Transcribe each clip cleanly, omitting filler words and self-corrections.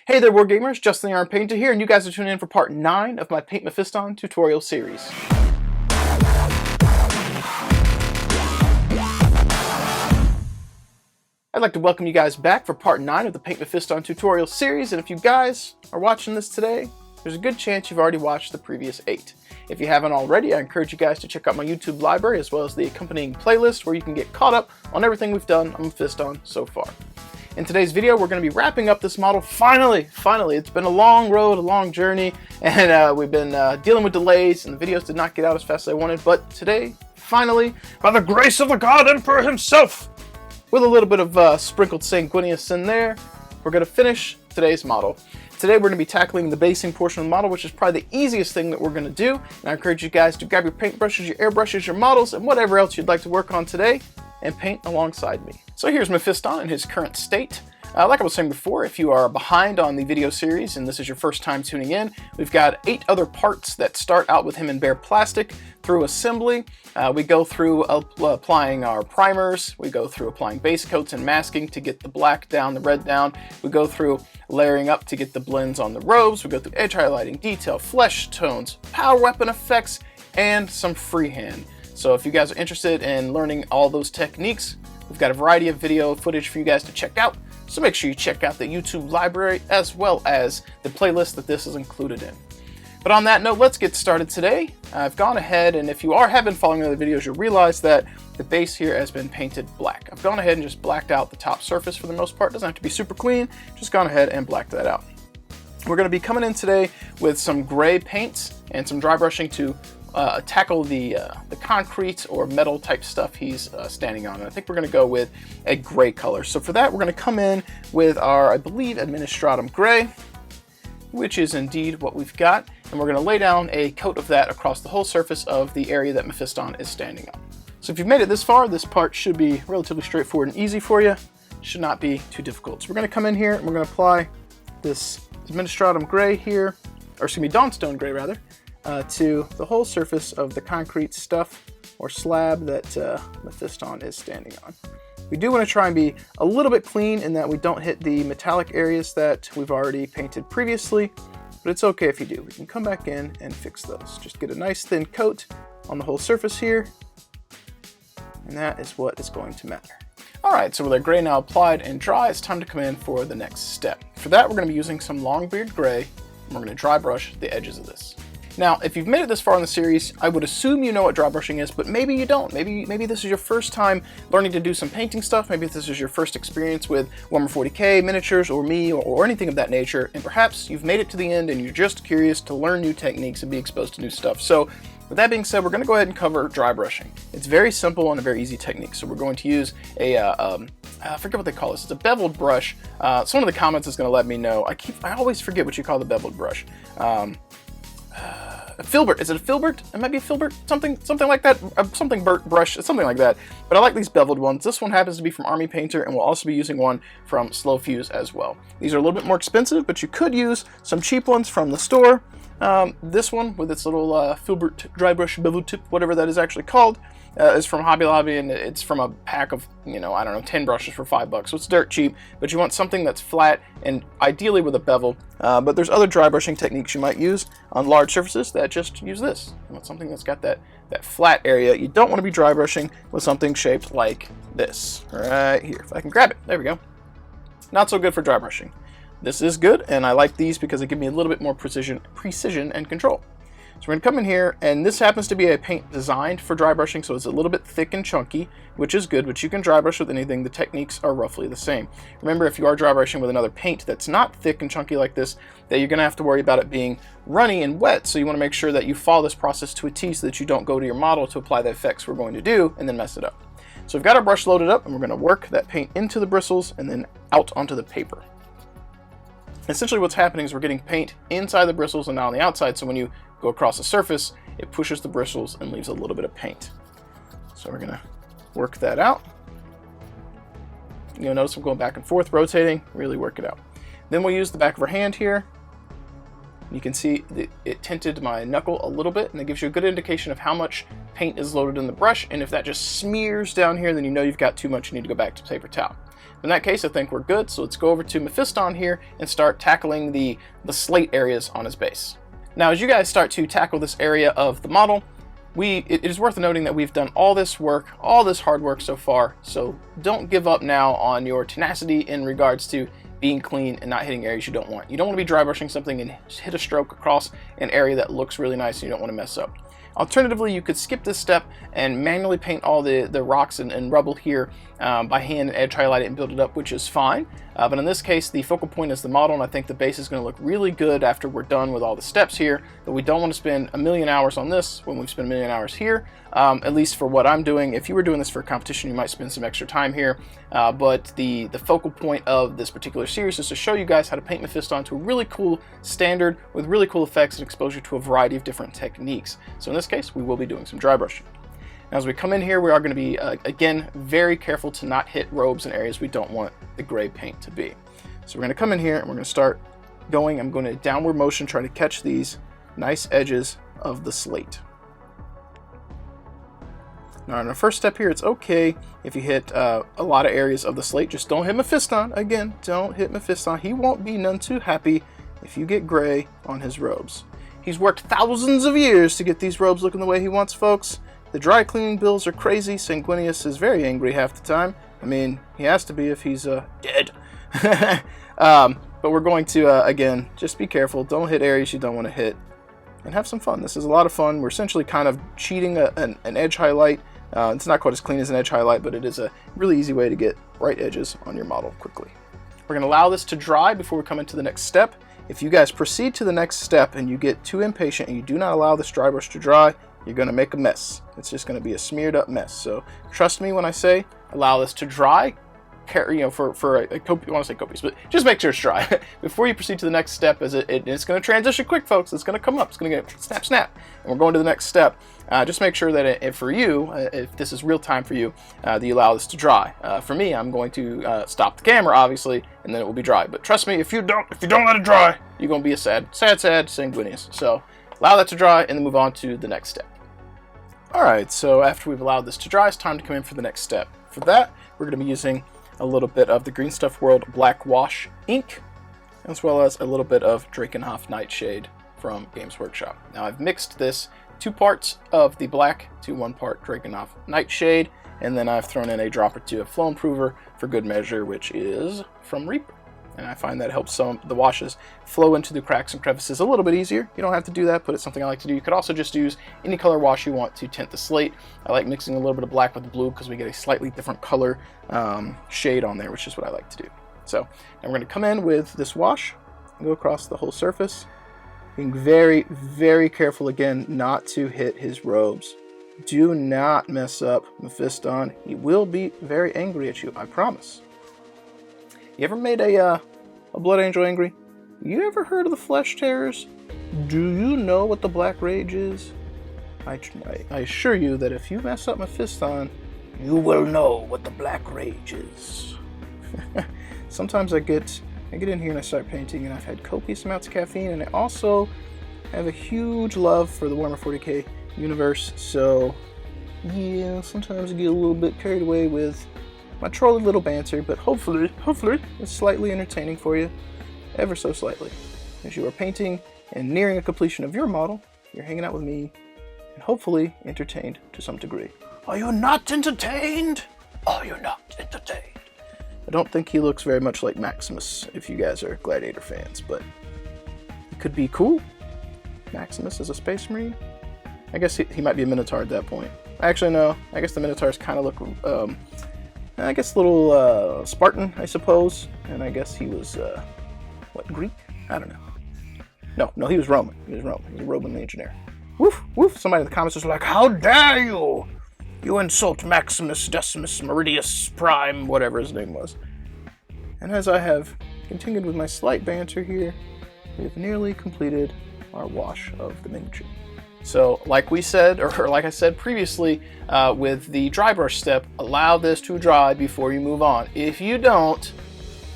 Hey there, Wargamers, Justin the Iron Painter here, and you guys are tuning in for part 9 of my Paint Mephiston tutorial series. I'd like to welcome you guys back for part 9 of the Paint Mephiston tutorial series, and if you guys are watching this today, there's a good chance you've already watched the previous 8. If you haven't already, I encourage you guys to check out my YouTube library as well as the accompanying playlist where you can get caught up on everything we've done on Mephiston so far. In today's video, we're going to be wrapping up this model. Finally! It's been a long road, a long journey, and we've been dealing with delays, and the videos did not get out as fast as I wanted, but today, finally, by the grace of the God Emperor himself, with a little bit of sprinkled sanguineous in there, we're going to finish today's model. Today we're going to be tackling the basing portion of the model, which is probably the easiest thing that we're going to do, and I encourage you guys to grab your paintbrushes, your airbrushes, your models, and whatever else you'd like to work on today, and paint alongside me. So here's Mephiston in his current state. Like I was saying before, if you are behind on the video series and this is your first time tuning in, we've got 8 other parts that start out with him in bare plastic through assembly. We go through applying our primers, we go through applying base coats and masking to get the black down, the red down, we go through layering up to get the blends on the robes, we go through edge highlighting, detail, flesh tones, power weapon effects, and some freehand. So if you guys are interested in learning all those techniques, we've got a variety of video footage for you guys to check out. So make sure you check out the YouTube library as well as the playlist that this is included in. But on that note, let's get started today. I've gone ahead, and if you have been following other videos, you'll realize that the base here has been painted black. I've gone ahead and just blacked out the top surface for the most part. It doesn't have to be super clean, just gone ahead and blacked that out. We're going to be coming in today with some gray paints and some dry brushing to tackle the concrete or metal type stuff he's standing on. And I think we're going to go with a gray color. So for that, we're going to come in with our, I believe, Administratum Gray, which is indeed what we've got. And we're going to lay down a coat of that across the whole surface of the area that Mephiston is standing on. So if you've made it this far, this part should be relatively straightforward and easy for you. Should not be too difficult. So we're going to come in here and we're going to apply this Administratum Gray here, or excuse me, Dawnstone Gray rather, to the whole surface of the concrete stuff or slab that Mephiston is standing on. We do want to try and be a little bit clean in that we don't hit the metallic areas that we've already painted previously, but it's okay if you do. We can come back in and fix those. Just get a nice thin coat on the whole surface here, and that is what is going to matter. Alright, so with our gray now applied and dry, it's time to come in for the next step. For that, we're going to be using some Longbeard Gray, and we're going to dry brush the edges of this. Now, if you've made it this far in the series, I would assume you know what dry brushing is, but maybe you don't. Maybe this is your first time learning to do some painting stuff. Maybe this is your first experience with Warhammer 40K, miniatures, or me, or anything of that nature, and perhaps you've made it to the end and you're just curious to learn new techniques and be exposed to new stuff. So, with that being said, we're going to go ahead and cover dry brushing. It's very simple and a very easy technique. So we're going to use a, I forget what they call this. It's a beveled brush. Some of the comments is going to let me know. I always forget what you call the beveled brush. A filbert. Is it a filbert? It might be a filbert. Something like that. Something burnt brush. Something like that. But I like these beveled ones. This one happens to be from Army Painter, and we'll also be using one from Slow Fuse as well. These are a little bit more expensive, but you could use some cheap ones from the store. This one with its little filbert dry brush bevel tip, whatever that is actually called, is from Hobby Lobby, and it's from a pack of, I don't know, 10 brushes for $5. So it's dirt cheap, but you want something that's flat and ideally with a bevel. But there's other dry brushing techniques you might use on large surfaces that just use this. You want something that's got that flat area. You don't want to be dry brushing with something shaped like this right here. If I can grab it, there we go. Not so good for dry brushing. This is good, and I like these because they give me a little bit more precision and control. So we're going to come in here, and this happens to be a paint designed for dry brushing, so it's a little bit thick and chunky, which is good, but you can dry brush with anything. The techniques are roughly the same. Remember, if you are dry brushing with another paint that's not thick and chunky like this, that you're going to have to worry about it being runny and wet, so you want to make sure that you follow this process to a T so that you don't go to your model to apply the effects we're going to do and then mess it up. So we've got our brush loaded up, and we're going to work that paint into the bristles and then out onto the paper. Essentially what's happening is we're getting paint inside the bristles and not on the outside, so when you go across the surface, it pushes the bristles and leaves a little bit of paint. So we're going to work that out. You'll notice I'm going back and forth, rotating, really work it out. Then we'll use the back of our hand here. You can see it tinted my knuckle a little bit, and it gives you a good indication of how much paint is loaded in the brush, and if that just smears down here, then you know you've got too much, you need to go back to paper towel. In that case, I think we're good, so let's go over to Mephiston here and start tackling the slate areas on his base. Now, as you guys start to tackle this area of the model, it is worth noting that we've done all this work, all this hard work so far, so don't give up now on your tenacity in regards to being clean and not hitting areas you don't want. You don't want to be dry brushing something and hit a stroke across an area that looks really nice and you don't want to mess up. Alternatively, you could skip this step and manually paint all the rocks and rubble here by hand and edge highlight it and build it up, which is fine. But in this case, the focal point is the model, and I think the base is going to look really good after we're done with all the steps here. But we don't want to spend a million hours on this when we've spent a million hours here, at least for what I'm doing. If you were doing this for a competition, you might spend some extra time here. But the focal point of this particular series is to show you guys how to paint Mephiston to a really cool standard with really cool effects and exposure to a variety of different techniques. So in this case, we will be doing some dry brushing. Now, as we come in here, we are going to be, again, very careful to not hit robes in areas we don't want the gray paint to be. So we're going to come in here and we're going to start going. I'm going to downward motion, try to catch these nice edges of the slate. Now, on our first step here, it's okay if you hit a lot of areas of the slate. Just don't hit Mephiston. Again, don't hit Mephiston. He won't be none too happy if you get gray on his robes. He's worked thousands of years to get these robes looking the way he wants, folks. The dry cleaning bills are crazy. Sanguinius is very angry half the time. I mean, he has to be if he's dead. But we're going to, again, just be careful. Don't hit areas you don't want to hit. And have some fun. This is a lot of fun. We're essentially kind of cheating an edge highlight. It's not quite as clean as an edge highlight, but it is a really easy way to get bright edges on your model quickly. We're going to allow this to dry before we come into the next step. If you guys proceed to the next step and you get too impatient and you do not allow this dry brush to dry, you're going to make a mess. It's just going to be a smeared up mess. So trust me when I say allow this to dry. You know, for a copious, I want to say copious, but just make sure it's dry before you proceed to the next step. As it's going to transition quick, folks. It's going to come up. It's going to get snap, snap, and we're going to the next step. Just make sure that for you, if this is real time for you, that you allow this to dry. For me, I'm going to stop the camera, obviously, and then it will be dry. But trust me, if you don't let it dry, you're going to be a sad sanguinius. So allow that to dry, and then move on to the next step. All right. So after we've allowed this to dry, it's time to come in for the next step. For that, we're going to be using a little bit of the Green Stuff World Black Wash ink, as well as a little bit of Drakenhof Nightshade from Games Workshop. Now I've mixed this 2 parts of the black to 1 part Drakenhof Nightshade, and then I've thrown in a drop or 2 of Flow Improver for good measure, which is from Reaper. And I find that helps the washes flow into the cracks and crevices a little bit easier. You don't have to do that, but it's something I like to do. You could also just use any color wash you want to tint the slate. I like mixing a little bit of black with blue because we get a slightly different color shade on there, which is what I like to do. So now we're going to come in with this wash and go across the whole surface, being very, very careful again not to hit his robes. Do not mess up Mephiston. He will be very angry at you, I promise. You ever made a Blood Angel angry? You ever heard of the Flesh Terrors? Do you know what the Black Rage is? I assure you that if you mess up Mephiston, you will know what the Black Rage is. Sometimes I get in here and I start painting, and I've had copious amounts of caffeine, and I also have a huge love for the Warhammer 40k universe. So yeah, sometimes I get a little bit carried away with my trolly little banter, but hopefully it's slightly entertaining for you, ever so slightly. As you are painting and nearing a completion of your model, you're hanging out with me, and hopefully entertained to some degree. Are you not entertained? Are you not entertained? I don't think he looks very much like Maximus, if you guys are Gladiator fans, but he could be cool. Maximus is a Space Marine. I guess he might be a Minotaur at that point. Actually, no. I guess the Minotaurs kind of look I guess a little Spartan, I suppose. And I guess he was, Greek? I don't know. No, he was Roman. He was a Roman legionnaire. Woof, woof. Somebody in the comments was like, how dare you! You insult Maximus Decimus Meridius Prime, whatever his name was. And as I have continued with my slight banter here, we have nearly completed our wash of the miniature. So like we said, or like I said previously, with the dry brush step, allow this to dry before you move on. If you don't,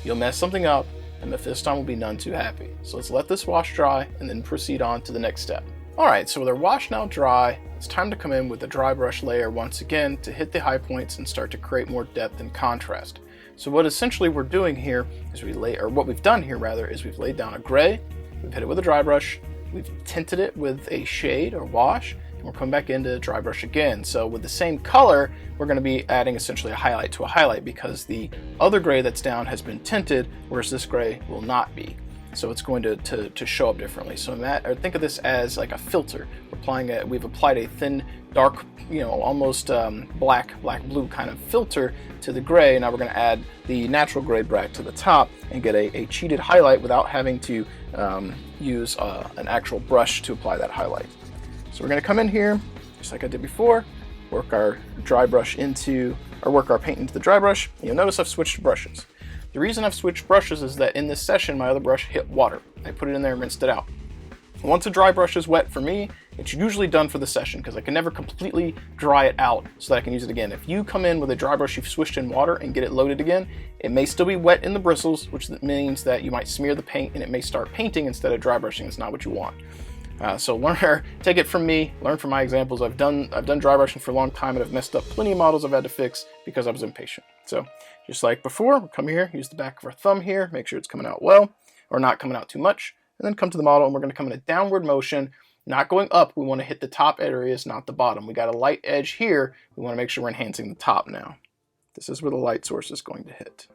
you'll mess something up, and Mephiston will be none too happy. So let's let this wash dry, and then proceed on to the next step. Alright, so with our wash now dry, it's time to come in with the dry brush layer once again to hit the high points and start to create more depth and contrast. So what essentially we're doing here is what we've done here rather, is we've laid down a gray, we've hit it with a dry brush, we've tinted it with a shade or wash, and we're coming back into dry brush again. So with the same color, we're going to be adding essentially a highlight to a highlight, because the other gray that's down has been tinted, whereas this gray will not be. So it's going to show up differently. So think of this as like a filter. We've applied a thin, dark, almost black blue kind of filter to the gray. Now we're going to add the natural gray back to the top and get a cheated highlight without having to use an actual brush to apply that highlight. So we're going to come in here, just like I did before, work our paint into the dry brush. You'll notice I've switched brushes. The reason I've switched brushes is that in this session, my other brush hit water. I put it in there and rinsed it out. Once a dry brush is wet for me, it's usually done for the session, because I can never completely dry it out so that I can use it again. If you come in with a dry brush you've swished in water and get it loaded again, it may still be wet in the bristles, which means that you might smear the paint and it may start painting instead of dry brushing. It's not what you want. So take it from me, learn from my examples. I've done dry brushing for a long time, and I've messed up plenty of models I've had to fix because I was impatient. So just like before, we'll come here, use the back of our thumb here, make sure it's coming out well, or not coming out too much, and then come to the model, and we're going to come in a downward motion, not going up. We want to hit the top areas, not the bottom. We got a light edge here. We want to make sure we're enhancing the top now. This is where the light source is going to hit.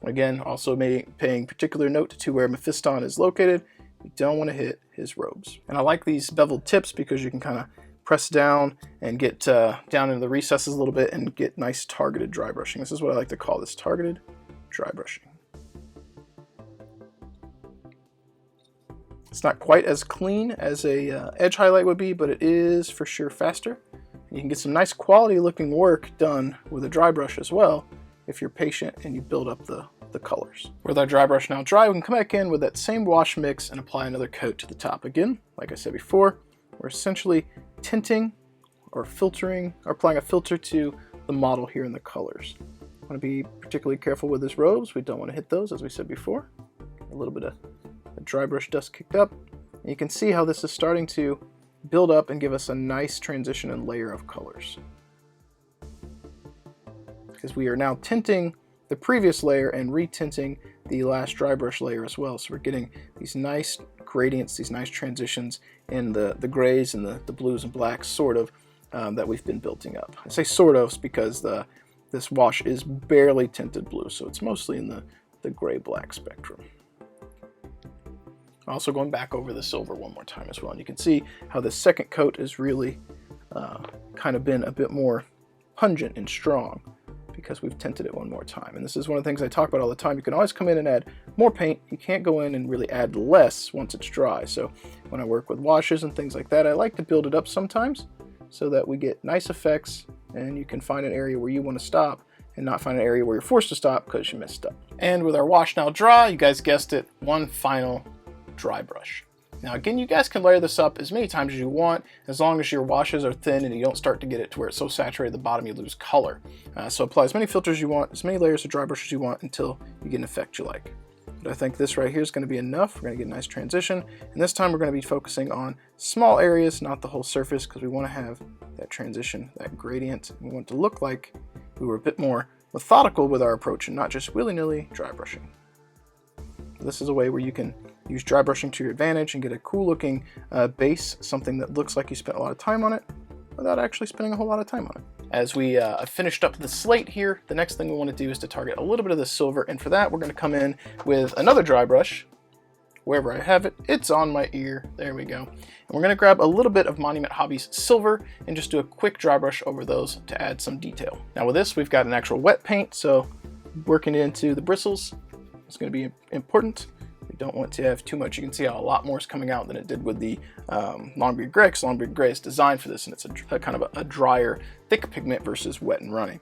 Again, also paying particular note to where Mephiston is located. We don't want to hit his robes. And I like these beveled tips because you can kind of press down and get down into the recesses a little bit and get nice targeted dry brushing. This is what I like to call this, targeted dry brushing. It's not quite as clean as a edge highlight would be, but it is for sure faster. And you can get some nice quality looking work done with a dry brush as well if you're patient and you build up the colors. With our dry brush now dry, we can come back in with that same wash mix and apply another coat to the top. Again, like I said before, we're essentially tinting or filtering, or applying a filter to the model here in the colors. I want to be particularly careful with his robes. We don't want to hit those, as we said before. A little bit of dry brush dust kicked up. And you can see how this is starting to build up and give us a nice transition and layer of colors, because we are now tinting the previous layer and retinting the last dry brush layer as well. So we're getting these nice gradients, these nice transitions in the grays and the blues and blacks sort of that we've been building up. I say sort of because this wash is barely tinted blue, so it's mostly in the gray-black spectrum. Also going back over the silver one more time as well, and you can see how the second coat is really kind of been a bit more pungent and strong because we've tinted it one more time. And this is one of the things I talk about all the time. You can always come in and add more paint. You can't go in and really add less once it's dry. So when I work with washes and things like that, I like to build it up sometimes so that we get nice effects, and you can find an area where you want to stop and not find an area where you're forced to stop because you messed up. And with our wash now dry, you guys guessed it, one final dry brush. Now again, you guys can layer this up as many times as you want, as long as your washes are thin and you don't start to get it to where it's so saturated at the bottom you lose color. So apply as many filters as you want, as many layers of dry brush as you want until you get an effect you like. But I think this right here is going to be enough. We're going to get a nice transition, and this time we're going to be focusing on small areas, not the whole surface, because we want to have that transition, that gradient. We want it to look like we were a bit more methodical with our approach and not just willy-nilly dry brushing. This is a way where you can use dry brushing to your advantage and get a cool looking base, something that looks like you spent a lot of time on it without actually spending a whole lot of time on it. As we finished up the slate here, the next thing we want to do is to target a little bit of the silver, and for that we're going to come in with another dry brush. Wherever I have it, it's on my ear. There we go. And we're going to grab a little bit of Monument Hobbies silver and just do a quick dry brush over those to add some detail. Now with this, we've got an actual wet paint, so working into the bristles is going to be important. We don't want to have too much. You can see how a lot more is coming out than it did with the Longbeard Gray, because Longbeard Gray is designed for this, and it's a kind of a drier, thick pigment versus wet and runny.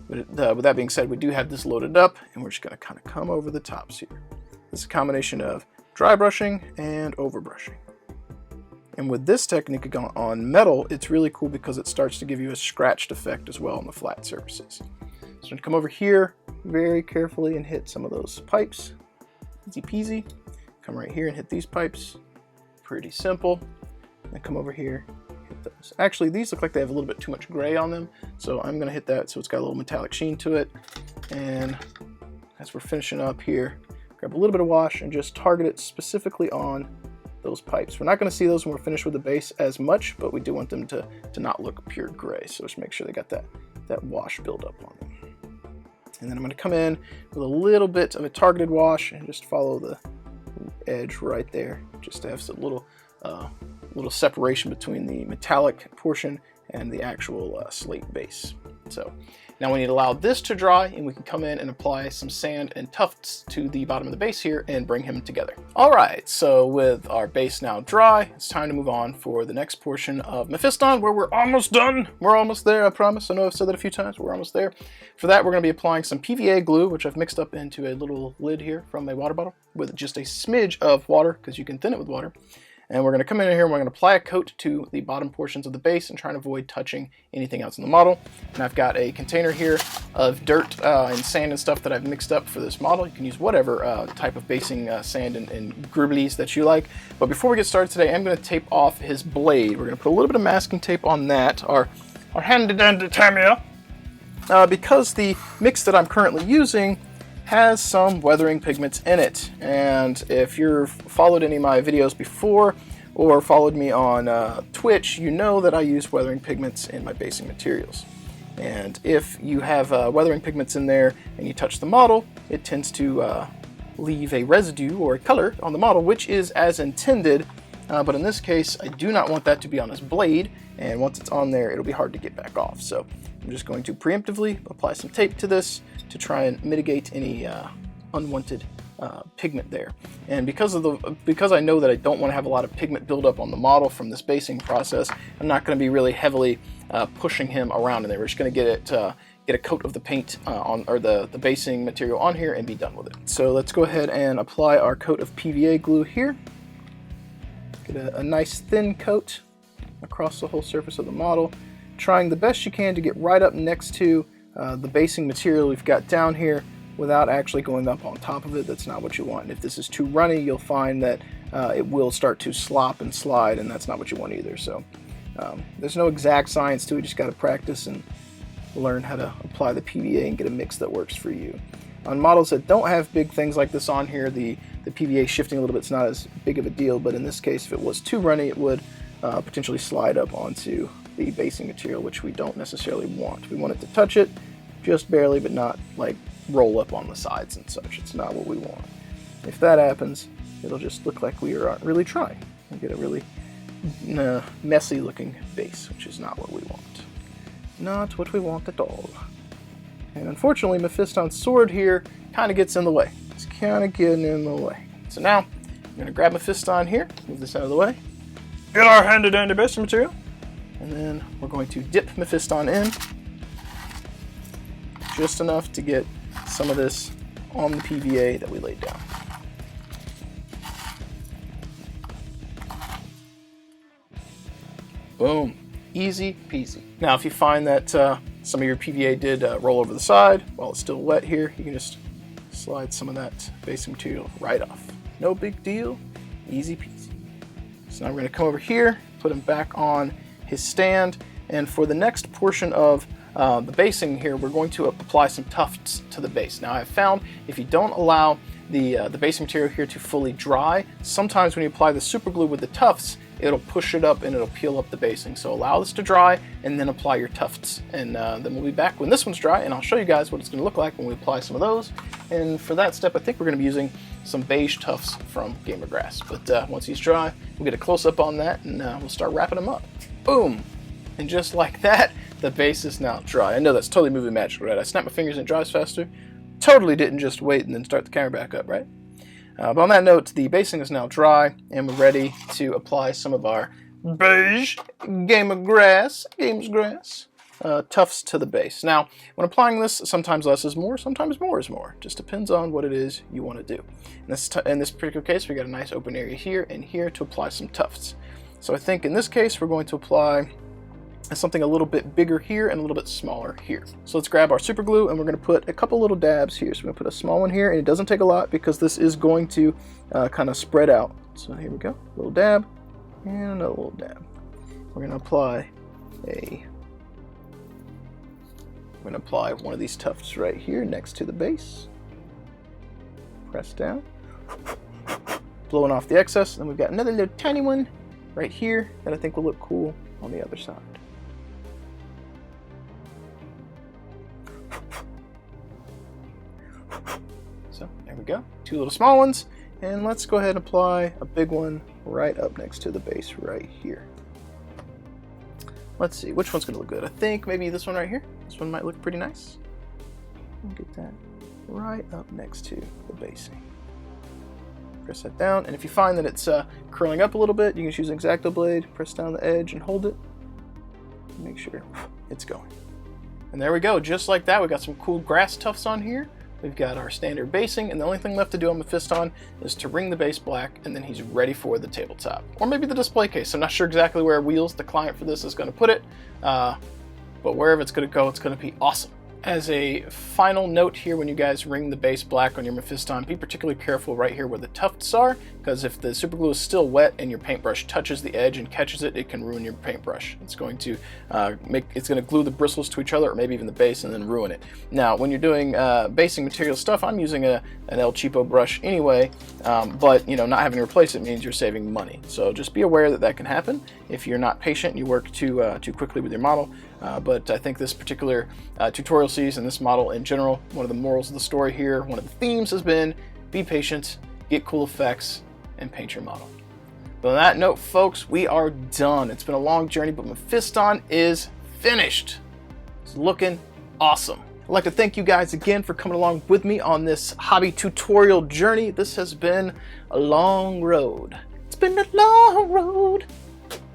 But with that being said, we do have this loaded up, and we're just going to kind of come over the tops here. This is a combination of dry brushing and over brushing. And with this technique on metal, it's really cool because it starts to give you a scratched effect as well on the flat surfaces. So I'm going to come over here very carefully and hit some of those pipes. Easy peasy. Come right here and hit these pipes. Pretty simple. And come over here, hit hit those. Actually, these look like they have a little bit too much gray on them, so I'm gonna hit that so it's got a little metallic sheen to it. And as we're finishing up here, grab a little bit of wash and just target it specifically on those pipes. We're not gonna see those when we're finished with the base as much, but we do want them to not look pure gray. So just make sure they got that wash buildup on them. And then I'm gonna come in with a little bit of a targeted wash and just follow the edge right there, just to have some little separation between the metallic portion and the actual slate base. So now we need to allow this to dry, and we can come in and apply some sand and tufts to the bottom of the base here and bring him together. All right, so with our base now dry, it's time to move on for the next portion of Mephiston, where we're almost done. We're almost there, I promise. I know I've said that a few times, but we're almost there. For that, we're gonna be applying some PVA glue, which I've mixed up into a little lid here from a water bottle with just a smidge of water, because you can thin it with water. And we're going to come in here and we're going to apply a coat to the bottom portions of the base and try to avoid touching anything else in the model. And I've got a container here of dirt and sand and stuff that I've mixed up for this model. You can use whatever type of basing sand and gribblies that you like. But before we get started today, I'm going to tape off his blade. We're going to put a little bit of masking tape on that, our handy dandy Tamiya, because the mix that I'm currently using has some weathering pigments in it. And if you've followed any of my videos before or followed me on Twitch, you know that I use weathering pigments in my basing materials. And if you have weathering pigments in there and you touch the model, it tends to leave a residue or a color on the model, which is as intended. But in this case, I do not want that to be on his blade, and once it's on there, it'll be hard to get back off. So I'm just going to preemptively apply some tape to this to try and mitigate any unwanted pigment there. And because I know that I don't want to have a lot of pigment buildup on the model from this basing process, I'm not going to be really heavily pushing him around in there. We're just going to get a coat of the paint or the basing material on here and be done with it. So let's go ahead and apply our coat of PVA glue here. Get a nice thin coat across the whole surface of the model, trying the best you can to get right up next to the basing material we've got down here without actually going up on top of it. That's not what you want. And if this is too runny, you'll find that it will start to slop and slide, and that's not what you want either. So there's no exact science to it. You just got to practice and learn how to apply the PVA and get a mix that works for you. On models that don't have big things like this on here, the PVA shifting a little bit is not as big of a deal, but in this case, if it was too runny, it would potentially slide up onto the basing material, which we don't necessarily want. We want it to touch it just barely, but not like roll up on the sides and such. It's not what we want. If that happens, it'll just look like we aren't really trying. We get a really messy looking base, which is not what we want. Not what we want at all. And unfortunately, Mephiston's sword here kind of gets in the way. It's kind of getting in the way. So now, I'm going to grab Mephiston here, move this out of the way, get our handy dandy basing material, and then we're going to dip Mephiston in just enough to get some of this on the PVA that we laid down. Boom. Easy peasy. Now, if you find that some of your PVA did roll over the side while it's still wet here, you can just slide some of that basing material right off. No big deal. Easy peasy. So now we're going to come over here, put him back on his stand, and for the next portion of the basing here, we're going to apply some tufts to the base. Now, I've found if you don't allow the basing material here to fully dry, sometimes when you apply the super glue with the tufts, it'll push it up and it'll peel up the basing. So allow this to dry and then apply your tufts. And then we'll be back when this one's dry, and I'll show you guys what it's going to look like when we apply some of those. And for that step, I think we're going to be using some beige tufts from Gamer Grass. But once he's dry, we'll get a close-up on that, and we'll start wrapping him up. Boom! And just like that, the base is now dry. I know that's totally movie magic, right? I snap my fingers and it dries faster. Totally didn't just wait and then start the camera back up, right? But on that note, the basing is now dry, and we're ready to apply some of our beige Gamer Grass tufts to the base. Now, when applying this, sometimes less is more, sometimes more is more. Just depends on what it is you want to do. In this particular case, we got a nice open area here and here to apply some tufts. So I think in this case, we're going to apply something a little bit bigger here and a little bit smaller here. So let's grab our super glue, and we're going to put a couple little dabs here. So we're going to put a small one here, and it doesn't take a lot because this is going to kind of spread out. So here we go, a little dab and another little dab. we're going to apply one of these tufts right here next to the base. Press down, blowing off the excess. And then we've got another little tiny one right here that I think will look cool on the other side. So there we go, 2 little small ones. And let's go ahead and apply a big one right up next to the base right here. Let's see, which one's gonna look good? I think maybe this one right here. This one might look pretty nice. We'll get that right up next to the basing. Press that down, and if you find that it's curling up a little bit, you can just use an X-Acto blade, press down the edge and hold it. Make sure it's going. And there we go, just like that, we got some cool grass tufts on here. We've got our standard basing, and the only thing left to do on Mephiston is to ring the base black, and then he's ready for the tabletop. Or maybe the display case. I'm not sure exactly where Wheels, the client for this, is going to put it, but wherever it's going to go, it's going to be awesome. As a final note here, when you guys ring the base black on your Mephiston, be particularly careful right here where the tufts are, because if the super glue is still wet and your paintbrush touches the edge and catches it, it can ruin your paintbrush. It's going to glue the bristles to each other, or maybe even the base, and then ruin it. Now, when you're doing basing material stuff, I'm using an El Cheapo brush anyway, but not having to replace it means you're saving money. So just be aware that that can happen if you're not patient and you work too quickly with your model. But I think this particular tutorial series and this model in general, one of the morals of the story here, one of the themes has been be patient, get cool effects, and paint your model. But on that note, folks, we are done. It's been a long journey, but Mephiston is finished. It's looking awesome. I'd like to thank you guys again for coming along with me on this hobby tutorial journey. This has been a long road. It's been a long road.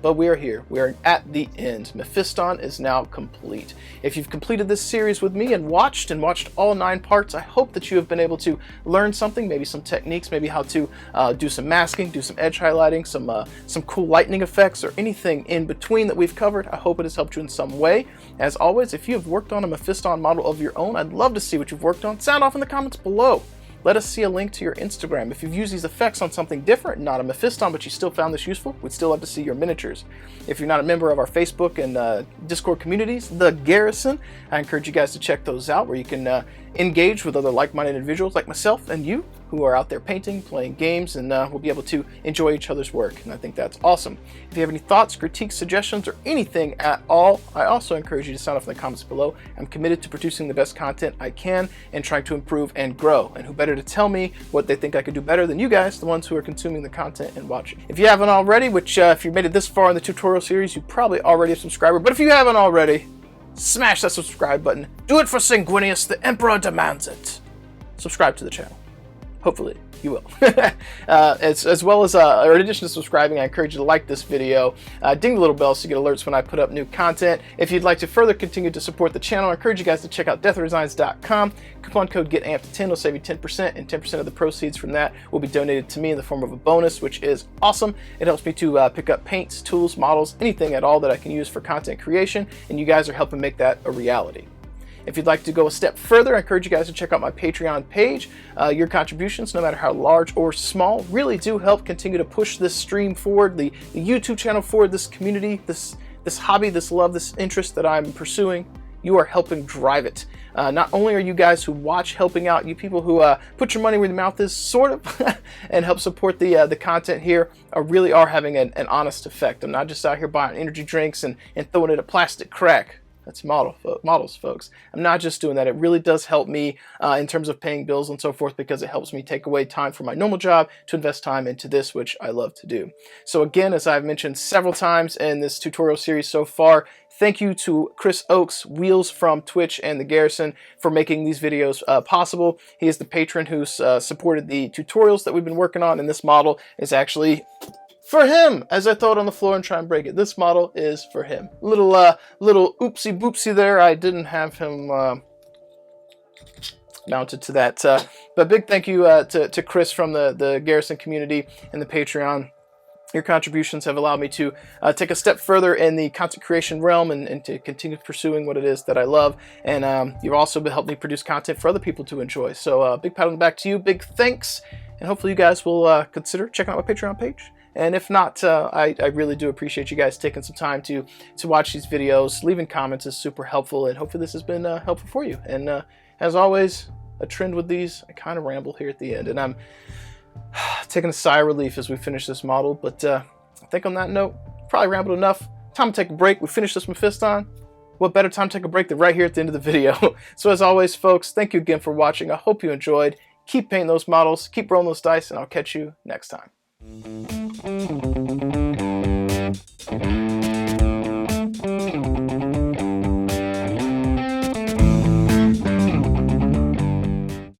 But we are here. We are at the end. Mephiston is now complete. If you've completed this series with me and watched all 9 parts, I hope that you have been able to learn something, maybe some techniques, maybe how to do some masking, do some edge highlighting, some cool lightning effects, or anything in between that we've covered. I hope it has helped you in some way. As always, if you have worked on a Mephiston model of your own, I'd love to see what you've worked on. Sound off in the comments below. Let us see a link to your Instagram. If you've used these effects on something different, not a Mephiston, but you still found this useful, we'd still love to see your miniatures. If you're not a member of our Facebook and Discord communities, The Garrison, I encourage you guys to check those out, where you can engage with other like-minded individuals like myself and you, who are out there painting, playing games, and we'll be able to enjoy each other's work, and I think that's awesome. If you have any thoughts, critiques, suggestions, or anything at all, I also encourage you to sound off in the comments below. I'm committed to producing the best content I can and trying to improve and grow, and who better to tell me what they think I could do better than you guys, the ones who are consuming the content and watching. If you haven't already, which if you've made it this far in the tutorial series, you probably already a subscriber, but if you haven't already, smash that subscribe button. Do it for Sanguinius, the Emperor demands it. Subscribe to the channel. Hopefully you will. as well as, or in addition to subscribing, I encourage you to like this video, ding the little bell so you get alerts when I put up new content. If you'd like to further continue to support the channel, I encourage you guys to check out deathresigns.com. Coupon code GETAMPED10 will save you 10%, and 10% of the proceeds from that will be donated to me in the form of a bonus, which is awesome. It helps me to pick up paints, tools, models, anything at all that I can use for content creation, and you guys are helping make that a reality. If you'd like to go a step further, I encourage you guys to check out my Patreon page. Your contributions, no matter how large or small, really do help continue to push this stream forward, the YouTube channel forward, this community, this hobby, this love, this interest that I'm pursuing. You are helping drive it. Not only are you guys who watch helping out, you people who put your money where your mouth is, sort of, and help support the content here, really are having an honest effect. I'm not just out here buying energy drinks and throwing it at plastic crack. That's models, folks. I'm not just doing that. It really does help me in terms of paying bills and so forth, because it helps me take away time from my normal job to invest time into this, which I love to do. So again, as I've mentioned several times in this tutorial series so far, thank you to Chris Oakes, Wheels from Twitch, and The Garrison for making these videos possible. He is the patron who's supported the tutorials that we've been working on, and this model is actually for him, as I throw it on the floor and try and break it. This model is for him. Little oopsie boopsie there. I didn't have him mounted to that. But big thank you to Chris from the Garrison community and the Patreon. Your contributions have allowed me to take a step further in the content creation realm and to continue pursuing what it is that I love. And you've also helped me produce content for other people to enjoy. So big pat on the back to you. Big thanks. And hopefully you guys will consider checking out my Patreon page And if not, I really do appreciate you guys taking some time to watch these videos. Leaving comments is super helpful, and hopefully this has been helpful for you. And as always, a trend with these, I kind of ramble here at the end, and I'm taking a sigh of relief as we finish this model. But I think on that note, probably rambled enough. Time to take a break. We finished this Mephiston. What better time to take a break than right here at the end of the video? So as always, folks, thank you again for watching. I hope you enjoyed. Keep painting those models, keep rolling those dice, and I'll catch you next time.